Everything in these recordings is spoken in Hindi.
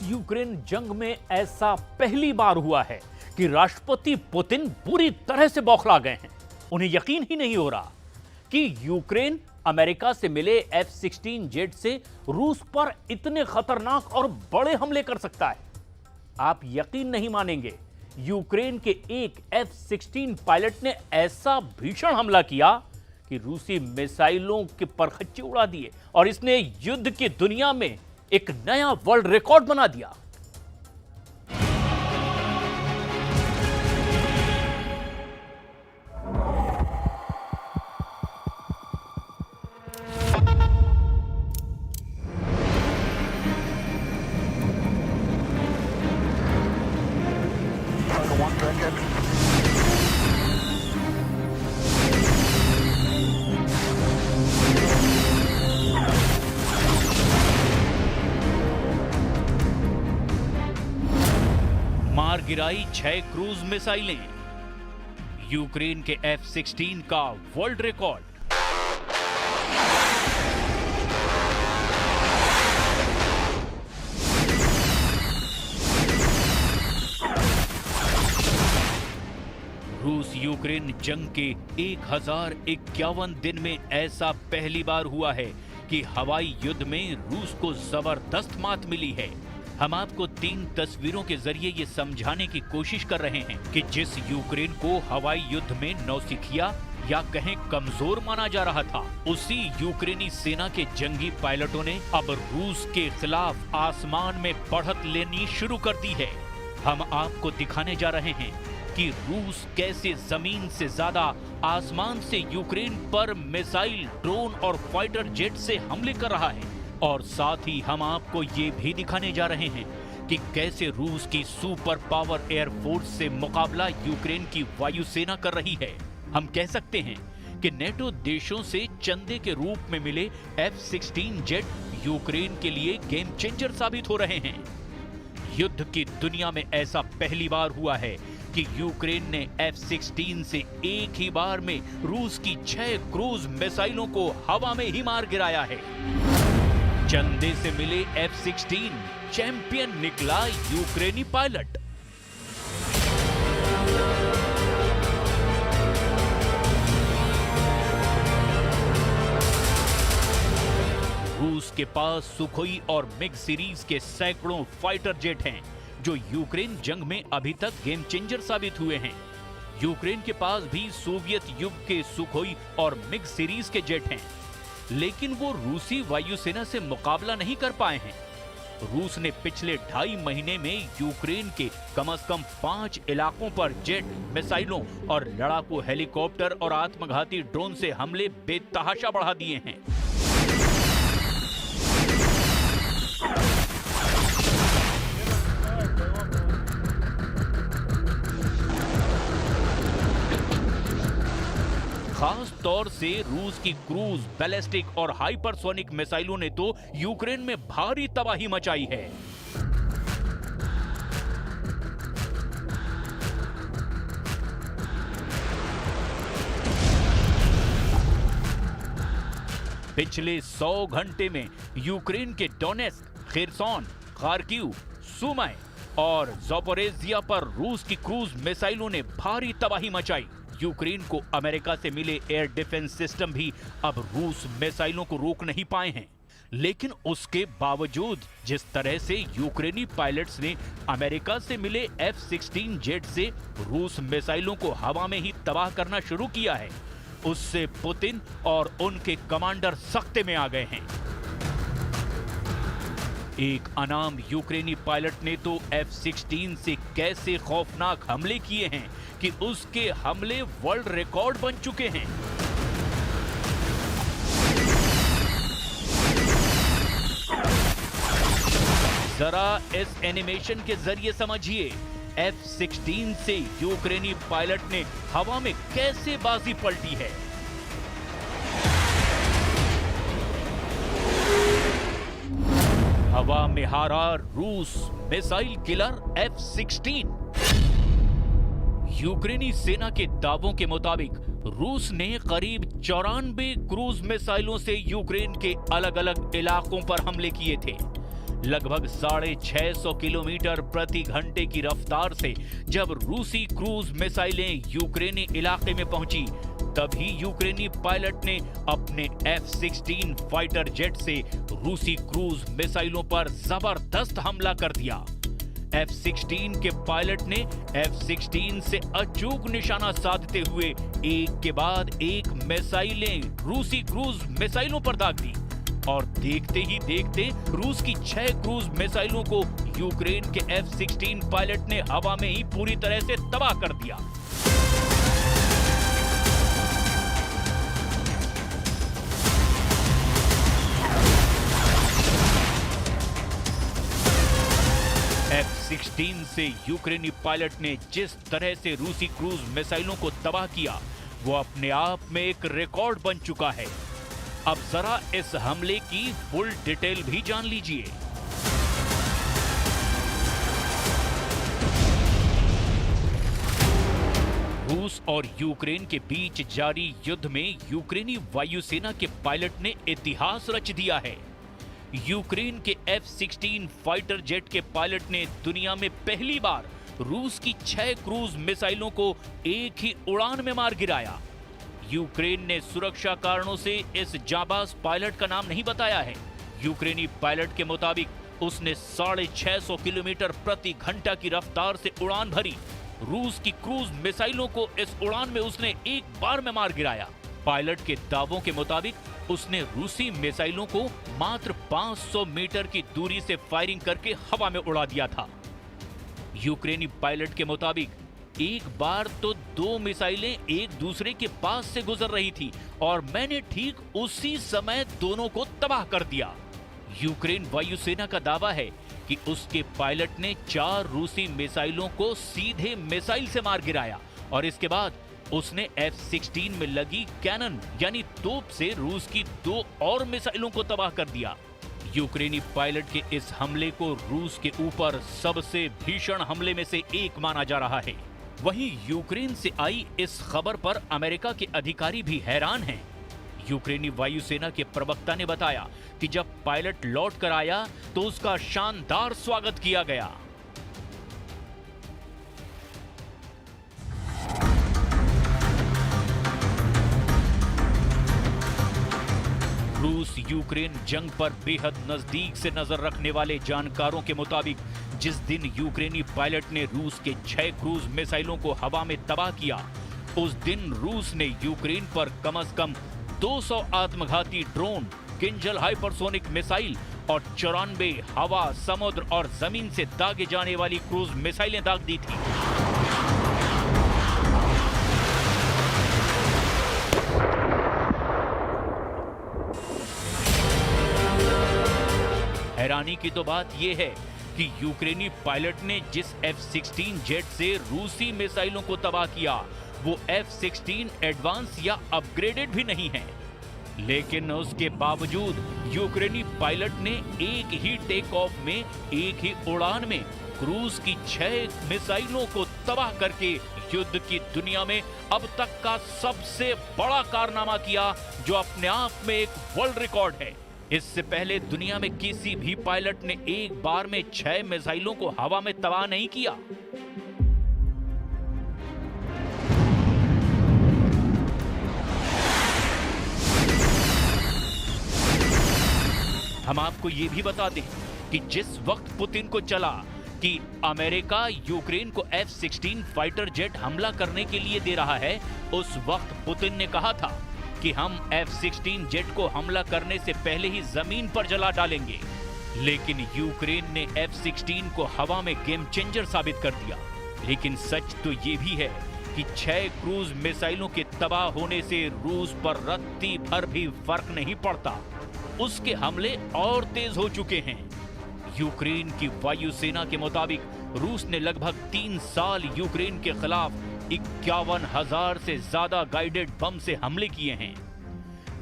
यूक्रेन जंग में ऐसा पहली बार हुआ है कि राष्ट्रपति पुतिन बुरी तरह से बौखला गए हैं। उन्हें यकीन ही नहीं हो रहा कि यूक्रेन अमेरिका से मिले F-16 जेट से रूस पर इतने खतरनाक और बड़े हमले कर सकता है। आप यकीन नहीं मानेंगे, यूक्रेन के एक F-16 पायलट ने ऐसा भीषण हमला किया कि रूसी मिसाइलों के परखच्चे उड़ा दिए और इसने युद्ध की दुनिया में एक नया वर्ल्ड रिकॉर्ड बना दिया। मार गिराई 6 क्रूज मिसाइलें। यूक्रेन के F-16 का वर्ल्ड रिकॉर्ड। रूस यूक्रेन जंग के 1051 दिन में ऐसा पहली बार हुआ है कि हवाई युद्ध में रूस को जबरदस्त मात मिली है। हम आपको 3 तस्वीरों के जरिए ये समझाने की कोशिश कर रहे हैं कि जिस यूक्रेन को हवाई युद्ध में नौसिखिया या कहें कमजोर माना जा रहा था, उसी यूक्रेनी सेना के जंगी पायलटों ने अब रूस के खिलाफ आसमान में बढ़त लेनी शुरू कर दी है। हम आपको दिखाने जा रहे हैं कि रूस कैसे जमीन से ज्यादा आसमान से यूक्रेन पर मिसाइल, ड्रोन और फाइटर जेट से हमले कर रहा है। और साथ ही हम आपको ये भी दिखाने जा रहे हैं कि कैसे रूस की सुपर पावर एयरफोर्स से मुकाबला यूक्रेन की वायुसेना कर रही है। हम कह सकते हैं कि नेटो देशों से चंदे के रूप में मिले F-16 जेट यूक्रेन के लिए गेम चेंजर साबित हो रहे हैं। युद्ध की दुनिया में ऐसा पहली बार हुआ है कि यूक्रेन ने F-16 से एक ही बार में रूस की 6 क्रूज मिसाइलों को हवा में ही मार गिराया है। चंदे से मिले F-16 चैंपियन निकला यूक्रेनी पायलट। रूस के पास सुखोई और मिग सीरीज के सैकड़ों फाइटर जेट हैं, जो यूक्रेन जंग में अभी तक गेम चेंजर साबित हुए हैं। यूक्रेन के पास भी सोवियत युग के सुखोई और मिग सीरीज के जेट हैं, लेकिन वो रूसी वायुसेना से मुकाबला नहीं कर पाए हैं। रूस ने पिछले 2.5 महीने में यूक्रेन के कम से कम 5 इलाकों पर जेट, मिसाइलों और लड़ाकू हेलीकॉप्टर और आत्मघाती ड्रोन से हमले बेतहाशा बढ़ा दिए हैं। खास तौर से रूस की क्रूज, बैलिस्टिक और हाइपरसोनिक मिसाइलों ने तो यूक्रेन में भारी तबाही मचाई है। पिछले 100 घंटे में यूक्रेन के डोनेस्क, खेरसोन, खार्किव, सुमाय और ज़पोरिज़िया पर रूस की क्रूज मिसाइलों ने भारी तबाही मचाई। यूक्रेन को अमेरिका से मिले एयर डिफेंस सिस्टम भी अब रूस मिसाइलों को रोक नहीं पाए हैं। लेकिन उसके बावजूद जिस तरह से यूक्रेनी पायलट्स ने अमेरिका से मिले F-16 जेट से रूस मिसाइलों को हवा में ही तबाह करना शुरू किया है, उससे पुतिन और उनके कमांडर सख्ते में आ गए हैं। एक अनाम यूक्रेनी पायलट ने तो F-16 से कैसे खौफनाक हमले किए हैं कि उसके हमले वर्ल्ड रिकॉर्ड बन चुके हैं। जरा इस एनिमेशन के जरिए समझिए F-16 से यूक्रेनी पायलट ने हवा में कैसे बाजी पलटी है। हवा में हारा रूस मिसाइल किलर F-16। यूक्रेनी सेना के दावों के मुताबिक रूस ने करीब 94 क्रूज मिसाइलों से यूक्रेन के अलग अलग इलाकों पर हमले किए थे, लगभग 650 किलोमीटर प्रति घंटे की रफ्तार से जब रूसी क्रूज मिसाइलें यूक्रेनी इलाके में पहुंची, तभी यूक्रेनी पायलट ने अपने F-16 फाइटर जेट से रूसी क्रूज मिसाइलों पर जबरदस्त हमला कर दिया। F-16 के पायलट ने F-16 से अचूक निशाना साधते हुए एक के बाद एक मिसाइलें रूसी क्रूज मिसाइलों पर दाग दी और देखते ही देखते रूस की 6 क्रूज मिसाइलों को यूक्रेन के F-16 पायलट ने हवा में ही पूरी तरह से तबाह कर दिया। F-16 से यूक्रेनी पायलट ने जिस तरह से रूसी क्रूज मिसाइलों को तबाह किया, वो अपने आप में एक रिकॉर्ड बन चुका है। अब जरा इस हमले की फुल डिटेल भी जान लीजिए। रूस और यूक्रेन के बीच जारी युद्ध में यूक्रेनी वायुसेना के पायलट ने इतिहास रच दिया है। यूक्रेन के F-16 फाइटर जेट के पायलट ने दुनिया में पहली बार रूस की 6 क्रूज मिसाइलों को एक ही उड़ान में मार गिराया। यूक्रेन ने सुरक्षा कारणों से इस जाबाज पायलट का नाम नहीं बताया है। यूक्रेनी पायलट के मुताबिक उसने 650 किलोमीटर प्रति घंटा की रफ्तार से उड़ान भरी। रूस की क्रूज मिसाइलों को इस उड़ान में उसने एक बार में मार गिराया। पायलट के दावों के मुताबिक उसने रूसी मिसाइलों को मात्र 500 मीटर की दूरी से फायरिंग करके हवा में उड़ा दिया था। यूक्रेनी पायलट के मुताबिक एक बार तो 2 मिसाइलें एक दूसरे के पास से गुजर रही थी और मैंने ठीक उसी समय दोनों को तबाह कर दिया। यूक्रेन वायुसेना का दावा है कि उसके पायलट ने 4 रूसी मिसाइलों को सीधे मिसाइल से मार गिराया और इसके बाद उसने F-16 में लगी कैनन यानी तोप से रूस की 2 और मिसाइलों को तबाह कर दिया। यूक्रेनी पायलट के इस हमले को रूस के ऊपर सबसे भीषण हमले में से एक माना जा रहा है। वहीं यूक्रेन से आई इस खबर पर अमेरिका के अधिकारी भी हैरान हैं। यूक्रेनी वायुसेना के प्रवक्ता ने बताया कि जब पायलट लौट कर आया तो उसका शानदार स्वागत किया गया। रूस यूक्रेन जंग पर बेहद नजदीक से नजर रखने वाले जानकारों के मुताबिक जिस दिन यूक्रेनी पायलट ने रूस के 6 क्रूज मिसाइलों को हवा में तबाह किया, उस दिन रूस ने यूक्रेन पर कम से कम 200 आत्मघाती ड्रोन, किंजल हाइपरसोनिक मिसाइल और 94 हवा, समुद्र और जमीन से दागे जाने वाली क्रूज मिसाइलें दाग दी थी। हैरानी की तो बात यह है कि यूक्रेनी पायलट ने जिस F-16 जेट से रूसी मिसाइलों को तबाह किया, वो F-16 एडवांस या अपग्रेडेड भी नहीं है। लेकिन उसके बावजूद यूक्रेनी पायलट ने एक ही टेक ऑफ में, एक ही उड़ान में क्रूज की 6 मिसाइलों को तबाह करके युद्ध की दुनिया में अब तक का सबसे बड़ा कारनामा किया, जो अपने आप में एक वर्ल्ड रिकॉर्ड है। इससे पहले दुनिया में किसी भी पायलट ने एक बार में 6 मिसाइलों को हवा में तबाह नहीं किया। हम आपको यह भी बता दें कि जिस वक्त पुतिन को चला कि अमेरिका यूक्रेन को F-16 फाइटर जेट हमला करने के लिए दे रहा है, उस वक्त पुतिन ने कहा था कि हम F-16 जेट को हमला करने से पहले ही जमीन पर जला डालेंगे। लेकिन यूक्रेन ने F-16 को हवा में गेम चेंजर साबित कर दिया। लेकिन सच तो ये भी है कि 6 क्रूज मिसाइलों के तबाह होने से रूस पर रत्ती भर भी फर्क नहीं पड़ता। उसके हमले और तेज हो चुके हैं। यूक्रेन की वायुसेना के मुताबिक रूस ने लगभग 3 साल यूक्रेन के खिलाफ 51,000 से ज्यादा गाइडेड बम से हमले किए हैं।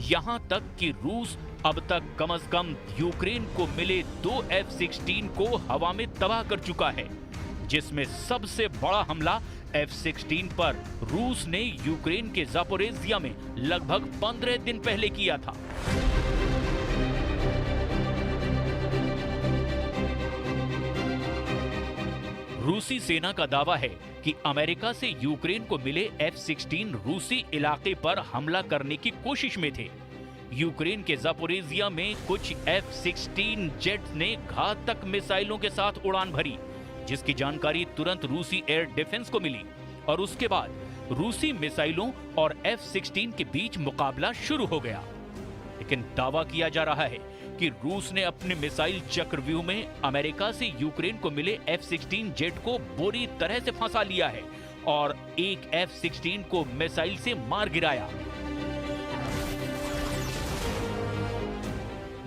यहां तक कि रूस अब तक कम से कम यूक्रेन को मिले 2 F-16 को हवा में तबाह कर चुका है, जिसमें सबसे बड़ा हमला F-16 पर रूस ने यूक्रेन के ज़ापोरिज़िया में लगभग 15 दिन पहले किया था। रूसी सेना का दावा है कि अमेरिका से यूक्रेन को मिले F-16 रूसी इलाके पर हमला करने की कोशिश में थे। यूक्रेन के जापोरेजिया में कुछ F-16 जेट ने घातक मिसाइलों के साथ उड़ान भरी, जिसकी जानकारी तुरंत रूसी एयर डिफेंस को मिली और उसके बाद रूसी मिसाइलों और F-16 के बीच मुकाबला शुरू हो गया। लेकिन दावा किया जा रहा है कि रूस ने अपने मिसाइल चक्रव्यूह में अमेरिका से यूक्रेन को मिले F-16 जेट को बुरी तरह से फंसा लिया है और एक F-16 को मिसाइल से मार गिराया।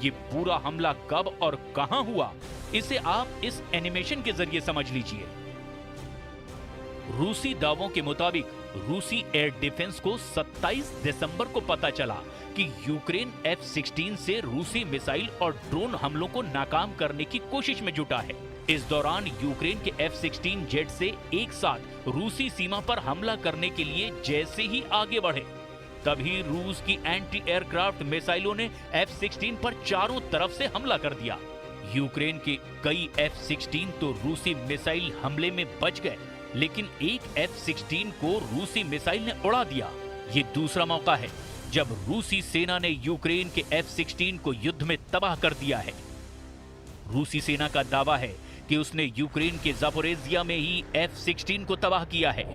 ये पूरा हमला कब और कहां हुआ, इसे आप इस एनिमेशन के जरिए समझ लीजिए। रूसी दावों के मुताबिक रूसी एयर डिफेंस को 27 दिसंबर को पता चला कि यूक्रेन F-16 से रूसी मिसाइल और ड्रोन हमलों को नाकाम करने की कोशिश में जुटा है। इस दौरान यूक्रेन के F-16 जेट से एक साथ रूसी सीमा पर हमला करने के लिए जैसे ही आगे बढ़े, तभी रूस की एंटी एयरक्राफ्ट मिसाइलों ने F-16 पर चारों तरफ से हमला कर दिया। यूक्रेन के कई F-16 तो रूसी मिसाइल हमले में बच गए, लेकिन एक F-16 को रूसी मिसाइल ने उड़ा दिया। ये दूसरा मौका है जब रूसी सेना ने यूक्रेन के F-16 को युद्ध में तबाह कर दिया है। रूसी सेना का दावा है कि उसने यूक्रेन के जापोरेजिया में ही F-16 को तबाह किया है।